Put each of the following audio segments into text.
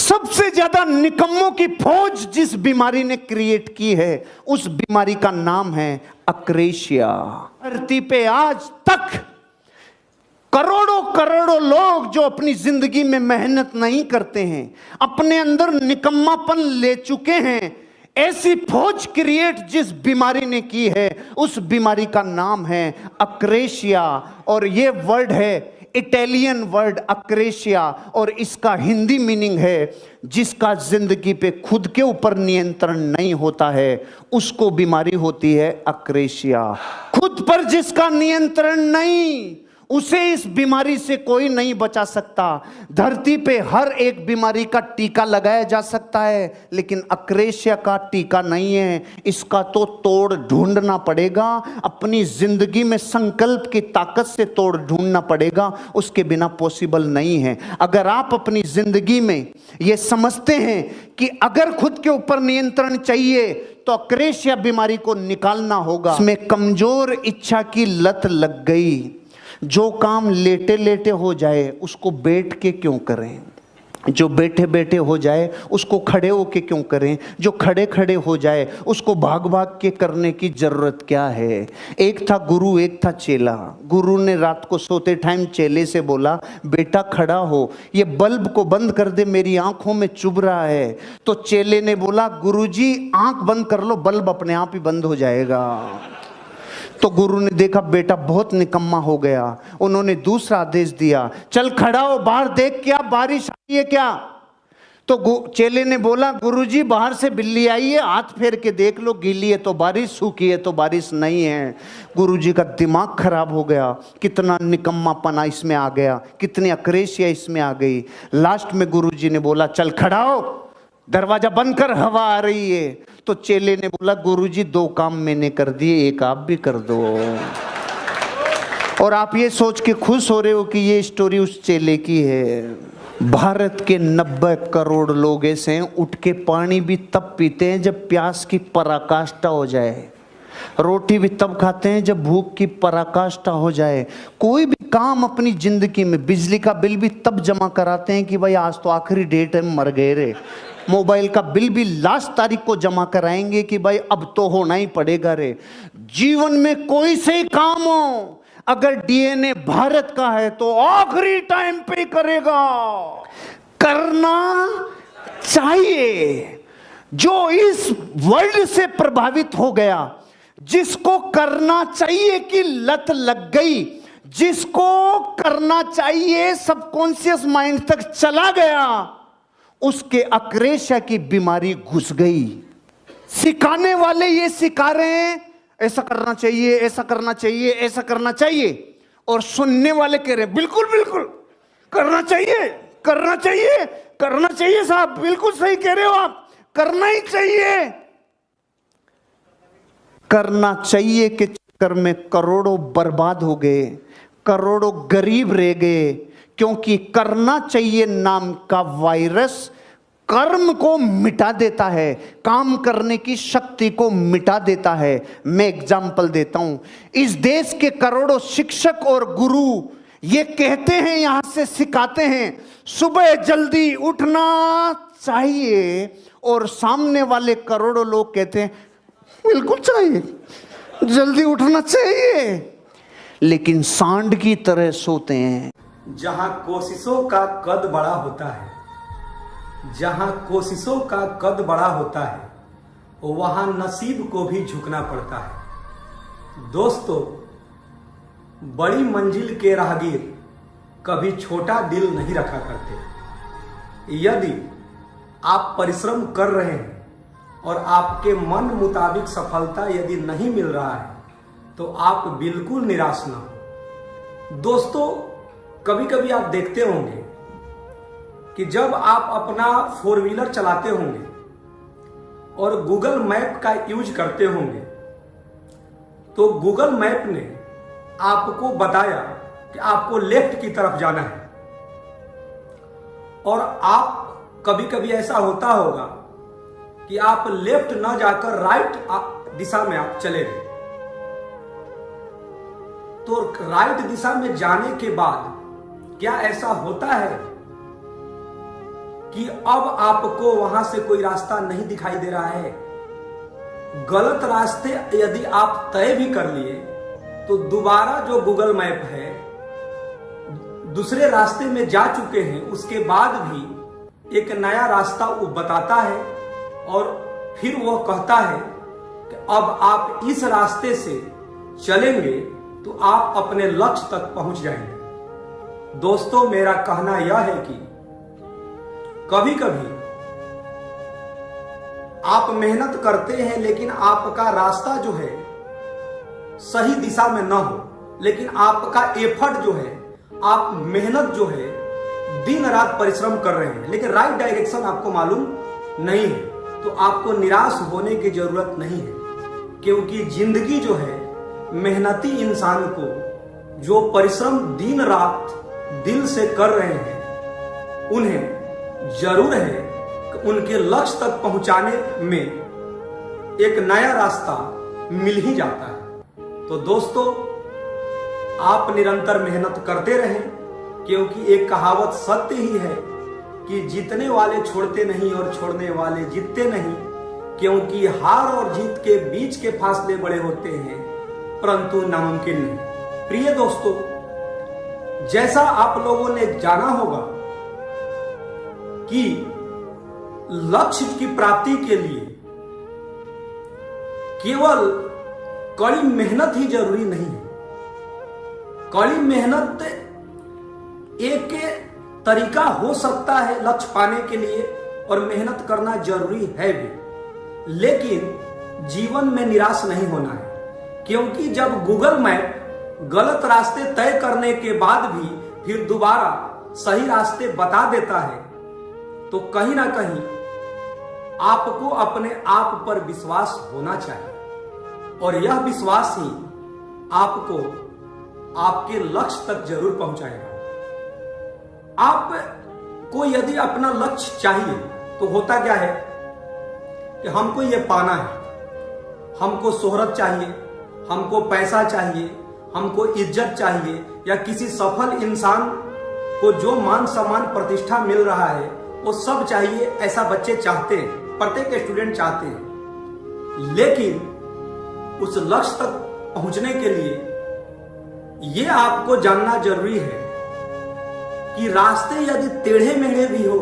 सबसे ज्यादा निकम्मों की फौज जिस बीमारी ने क्रिएट की है, उस बीमारी का नाम है अक्रेशिया। धरती पे आज तक करोड़ों करोड़ों लोग जो अपनी जिंदगी में मेहनत नहीं करते हैं, अपने अंदर निकम्मापन ले चुके हैं, ऐसी फौज क्रिएट जिस बीमारी ने की है, उस बीमारी का नाम है अक्रेशिया। और ये वर्ड है इटालियन वर्ड अक्रेशिया, और इसका हिंदी मीनिंग है जिसका जिंदगी पे खुद के ऊपर नियंत्रण नहीं होता है, उसको बीमारी होती है अक्रेशिया। खुद पर जिसका नियंत्रण नहीं, उसे इस बीमारी से कोई नहीं बचा सकता। धरती पे हर एक बीमारी का टीका लगाया जा सकता है, लेकिन अक्रेशिया का टीका नहीं है। इसका तो तोड़ ढूंढना पड़ेगा, अपनी जिंदगी में संकल्प की ताकत से तोड़ ढूंढना पड़ेगा, उसके बिना पॉसिबल नहीं है। अगर आप अपनी जिंदगी में ये समझते हैं कि अगर खुद के ऊपर नियंत्रण चाहिए तो अक्रेशिया बीमारी को निकालना होगा। इसमें कमजोर इच्छा की लत लग गई। जो काम लेटे लेटे हो जाए उसको बैठ के क्यों करें, जो बैठे बैठे हो जाए उसको खड़े होके क्यों करें, जो खड़े खड़े हो जाए उसको भाग भाग के करने की जरूरत क्या है। एक था गुरु, एक था चेला। गुरु ने रात को सोते टाइम चेले से बोला, बेटा खड़ा हो, ये बल्ब को बंद कर दे, मेरी आंखों में चुभ रहा है। तो चेले ने बोला, गुरुजी आंख बंद कर लो, बल्ब अपने आप ही बंद हो जाएगा। तो गुरु ने देखा बेटा बहुत निकम्मा हो गया, उन्होंने दूसरा आदेश दिया, चल खड़ा हो, बाहर देख क्या बारिश आई है क्या। तो चेले ने बोला, गुरुजी बाहर से बिल्ली आई है, हाथ फेर के देख लो, गीली है तो बारिश, सूखी है तो बारिश नहीं है। गुरुजी का दिमाग खराब हो गया, कितना निकम्मापना इसमें आ गया, कितनी अक्रेशिया इसमें आ गई। लास्ट में गुरुजी ने बोला, चल खड़ा हो, दरवाजा बंद कर, हवा आ रही है। तो चेले ने बोला, गुरुजी 2 काम मैंने कर दिए, एक आप भी कर दो। और आप ये सोच के खुश हो रहे हो कि ये स्टोरी उस चेले की है। भारत के 90 करोड़ लोग ऐसे हैं, उठ के पानी भी तब पीते हैं जब प्यास की पराकाष्ठा हो जाए, रोटी भी तब खाते हैं जब भूख की पराकाष्ठा हो जाए, कोई भी काम अपनी जिंदगी में, बिजली का बिल भी तब जमा कराते हैं कि भाई आज तो आखिरी डेट है, मर गए रे। मोबाइल का बिल भी लास्ट तारीख को जमा कराएंगे कि भाई अब तो होना ही पड़ेगा रे। जीवन में कोई से काम हो, अगर डीएनए भारत का है तो आखिरी टाइम पे करेगा, करना चाहिए। जो इस वर्ल्ड से प्रभावित हो गया, जिसको करना चाहिए की लत लग गई, जिसको करना चाहिए सबकॉन्शियस माइंड तक चला गया, उसके अक्रेशिया की बीमारी घुस गई। सिखाने वाले ये सिखा रहे हैं, ऐसा करना चाहिए, ऐसा करना चाहिए, ऐसा करना चाहिए, और सुनने वाले कह रहे हैं बिल्कुल बिल्कुल करना चाहिए, करना चाहिए, करना चाहिए साहब, बिल्कुल सही कह रहे हो आप, करना ही चाहिए। करना चाहिए के चक्कर में करोड़ों बर्बाद हो गए, करोड़ों गरीब रह गए, क्योंकि करना चाहिए नाम का वायरस कर्म को मिटा देता है, काम करने की शक्ति को मिटा देता है। मैं एग्जाम्पल देता हूं, इस देश के करोड़ों शिक्षक और गुरु ये कहते हैं, यहां से सिखाते हैं, सुबह जल्दी उठना चाहिए, और सामने वाले करोड़ों लोग कहते हैं बिल्कुल चाहिए, जल्दी उठना चाहिए, लेकिन सांड की तरह सोते हैं। जहां कोशिशों का कद बड़ा होता है, जहां कोशिशों का कद बड़ा होता है, वहां नसीब को भी झुकना पड़ता है। दोस्तों, बड़ी मंजिल के राहगीर कभी छोटा दिल नहीं रखा करते। यदि आप परिश्रम कर रहे हैं और आपके मन मुताबिक सफलता यदि नहीं मिल रहा है, तो आप बिल्कुल निराश ना हो। दोस्तों, कभी कभी आप देखते होंगे कि जब आप अपना 4 व्हीलर चलाते होंगे और गूगल मैप का यूज करते होंगे, तो गूगल मैप ने आपको बताया कि आपको लेफ्ट की तरफ जाना है, और आप कभी कभी ऐसा होता होगा कि आप लेफ्ट ना जाकर राइट दिशा में आप चले गए। तो राइट दिशा में जाने के बाद क्या ऐसा होता है कि अब आपको वहां से कोई रास्ता नहीं दिखाई दे रहा है। गलत रास्ते यदि आप तय भी कर लिए तो दोबारा जो गूगल मैप है दूसरे रास्ते में जा चुके हैं, उसके बाद भी एक नया रास्ता वो बताता है और फिर वो कहता है कि अब आप इस रास्ते से चलेंगे तो आप अपने लक्ष्य तक पहुंच जाएंगे। दोस्तों, मेरा कहना यह है कि कभी कभी आप मेहनत करते हैं लेकिन आपका रास्ता जो है सही दिशा में ना हो, लेकिन आपका एफर्ट जो है, आप मेहनत जो है, दिन रात परिश्रम कर रहे हैं लेकिन राइट डायरेक्शन आपको मालूम नहीं है, तो आपको निराश होने की जरूरत नहीं है। क्योंकि जिंदगी जो है, मेहनती इंसान को जो परिश्रम दिन रात दिल से कर रहे हैं, उन्हें जरूर है कि उनके लक्ष्य तक पहुंचाने में एक नया रास्ता मिल ही जाता है। तो दोस्तों, आप निरंतर मेहनत करते रहें, क्योंकि एक कहावत सत्य ही है कि जीतने वाले छोड़ते नहीं और छोड़ने वाले जीतते नहीं, क्योंकि हार और जीत के बीच के फासले बड़े होते हैं परंतु नामुमकिन नहीं। प्रिय दोस्तों, जैसा आप लोगों ने जाना होगा कि लक्ष्य की प्राप्ति के लिए केवल कड़ी मेहनत ही जरूरी नहीं है। कड़ी मेहनत एक तरीका हो सकता है लक्ष्य पाने के लिए और मेहनत करना जरूरी है भी, लेकिन जीवन में निराश नहीं होना है। क्योंकि जब गूगल मैप गलत रास्ते तय करने के बाद भी फिर दोबारा सही रास्ते बता देता है, तो कहीं ना कहीं आपको अपने आप पर विश्वास होना चाहिए और यह विश्वास ही आपको आपके लक्ष्य तक जरूर पहुंचाएगा। आपको यदि अपना लक्ष्य चाहिए तो होता क्या है कि हमको ये पाना है, हमको शोहरत चाहिए, हमको पैसा चाहिए, हमको इज्जत चाहिए, या किसी सफल इंसान को जो मान सम्मान प्रतिष्ठा मिल रहा है वो सब चाहिए। ऐसा बच्चे चाहते हैं, प्रत्येक स्टूडेंट चाहते हैं। लेकिन उस लक्ष्य तक पहुंचने के लिए ये आपको जानना जरूरी है कि रास्ते यदि टेढ़े मेढ़े भी हो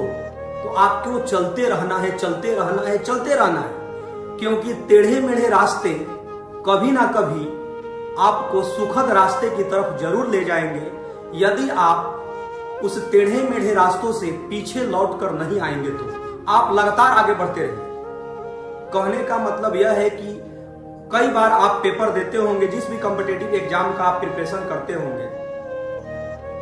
तो आपको चलते रहना है, चलते रहना है, चलते रहना है। क्योंकि टेढ़े मेढ़े रास्ते कभी ना कभी आपको सुखद रास्ते की तरफ जरूर ले जाएंगे, यदि आप उस टेढ़े मेढ़े रास्तों से पीछे लौट कर नहीं आएंगे तो आप लगातार आगे बढ़ते रहेंगे। कहने का मतलब यह है कि कई बार आप पेपर देते होंगे, जिस भी कॉम्पिटिटिव एग्जाम का आप प्रिपरेशन करते होंगे,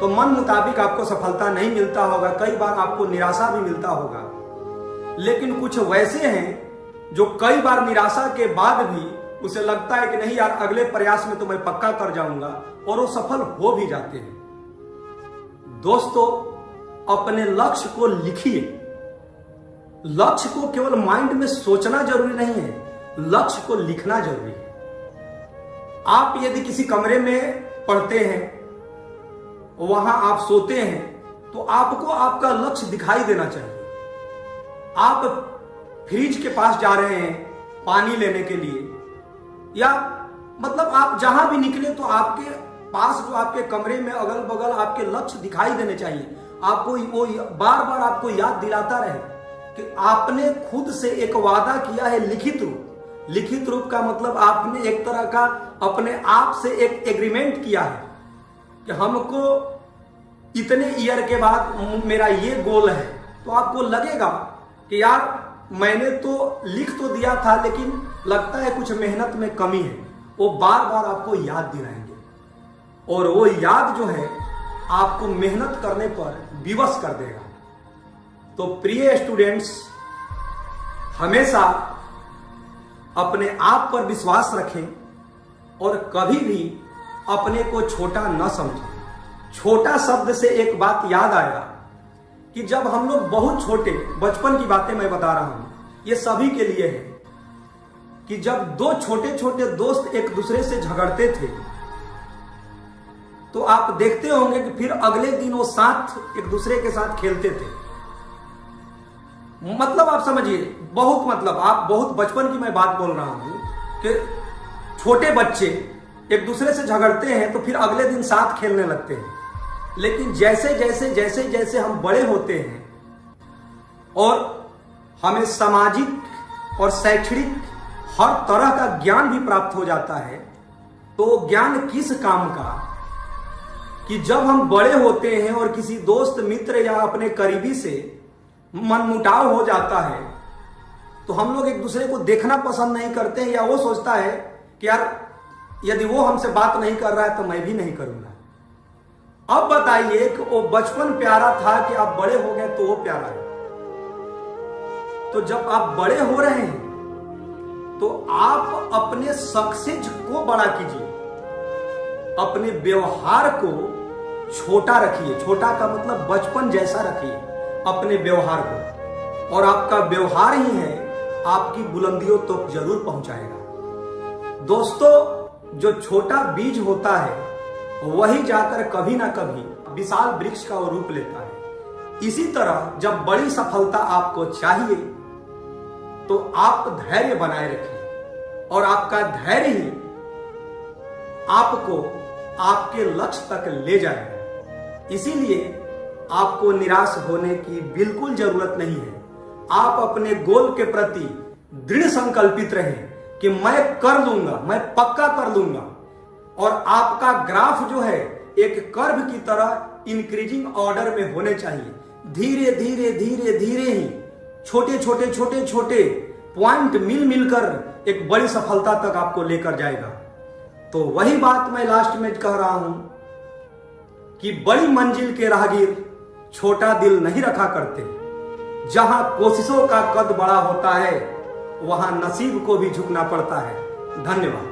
तो मन मुताबिक आपको सफलता नहीं मिलता होगा, कई बार आपको निराशा भी मिलता होगा। लेकिन कुछ वैसे हैं जो कई बार निराशा के बाद भी उसे लगता है कि नहीं यार, अगले प्रयास में तो मैं पक्का कर जाऊंगा, और वो सफल हो भी जाते हैं। दोस्तों, अपने लक्ष्य को लिखिए। लक्ष्य को केवल माइंड में सोचना जरूरी नहीं है, लक्ष्य को लिखना जरूरी है। आप यदि किसी कमरे में पढ़ते हैं, वहां आप सोते हैं, तो आपको आपका लक्ष्य दिखाई देना चाहिए। आप फ्रिज के पास जा रहे हैं पानी लेने के लिए, या मतलब आप जहां भी निकले तो आपके पास जो आपके कमरे में अगल बगल आपके लक्ष्य दिखाई देने चाहिए। आपको वो बार बार आपको याद दिलाता रहे कि आपने खुद से एक वादा किया है लिखित रूप। लिखित रूप का मतलब आपने एक तरह का अपने आप से एक एग्रीमेंट किया है कि हमको इतने ईयर के बाद मेरा ये गोल है। तो आपको लगेगा कि यार मैंने तो लिख तो दिया था, लेकिन लगता है कुछ मेहनत में कमी है। वो बार बार आपको याद दिलाएंगे और वो याद जो है आपको मेहनत करने पर विवश कर देगा। तो प्रिय स्टूडेंट्स, हमेशा अपने आप पर विश्वास रखें और कभी भी अपने को छोटा न समझें। छोटा शब्द से एक बात याद आया कि जब हम लोग बहुत छोटे, बचपन की बातें मैं बता रहा हूं, ये सभी के लिए है, कि जब दो छोटे छोटे दोस्त एक दूसरे से झगड़ते थे तो आप देखते होंगे कि फिर अगले दिन वो साथ एक दूसरे के साथ खेलते थे। मतलब आप समझिए, बहुत मतलब आप बहुत बचपन की मैं बात बोल रहा हूं कि छोटे बच्चे एक दूसरे से झगड़ते हैं तो फिर अगले दिन साथ खेलने लगते हैं, लेकिन जैसे जैसे जैसे जैसे हम बड़े होते हैं और हमें सामाजिक और शैक्षणिक हर तरह का ज्ञान भी प्राप्त हो जाता है, तो ज्ञान किस काम का कि जब हम बड़े होते हैं और किसी दोस्त मित्र या अपने करीबी से मनमुटाव हो जाता है तो हम लोग एक दूसरे को देखना पसंद नहीं करते हैं, या वो सोचता है कि यार यदि वो हमसे बात नहीं कर रहा है तो मैं भी नहीं करूंगा। अब बताइए कि वो बचपन प्यारा था कि आप बड़े हो गए तो वो प्यारा है। तो जब आप बड़े हो रहे हैं तो आप अपने सक्सेस को बड़ा कीजिए, अपने व्यवहार को छोटा रखिए। छोटा का मतलब बचपन जैसा रखिए अपने व्यवहार को, और आपका व्यवहार ही है आपकी बुलंदियों तक तो जरूर पहुंचाएगा। दोस्तों, जो छोटा बीज होता है वही जाकर कभी ना कभी विशाल वृक्ष का रूप लेता है। इसी तरह जब बड़ी सफलता आपको चाहिए तो आप धैर्य बनाए रखिए, और आपका धैर्य ही आपको आपके लक्ष्य तक ले जाएगा। इसीलिए आपको निराश होने की बिल्कुल जरूरत नहीं है। आप अपने गोल के प्रति दृढ़ संकल्पित रहें कि मैं कर लूंगा, मैं पक्का कर लूंगा, और आपका ग्राफ जो है एक कर्व की तरह इंक्रीजिंग ऑर्डर में होने चाहिए। धीरे धीरे धीरे धीरे ही छोटे छोटे छोटे छोटे पॉइंट मिल मिलकर एक बड़ी सफलता तक आपको लेकर जाएगा। तो वही बात मैं लास्ट में कह रहा हूं कि बड़ी मंजिल के राहगीर छोटा दिल नहीं रखा करते। जहां कोशिशों का कद बड़ा होता है वहां नसीब को भी झुकना पड़ता है। धन्यवाद।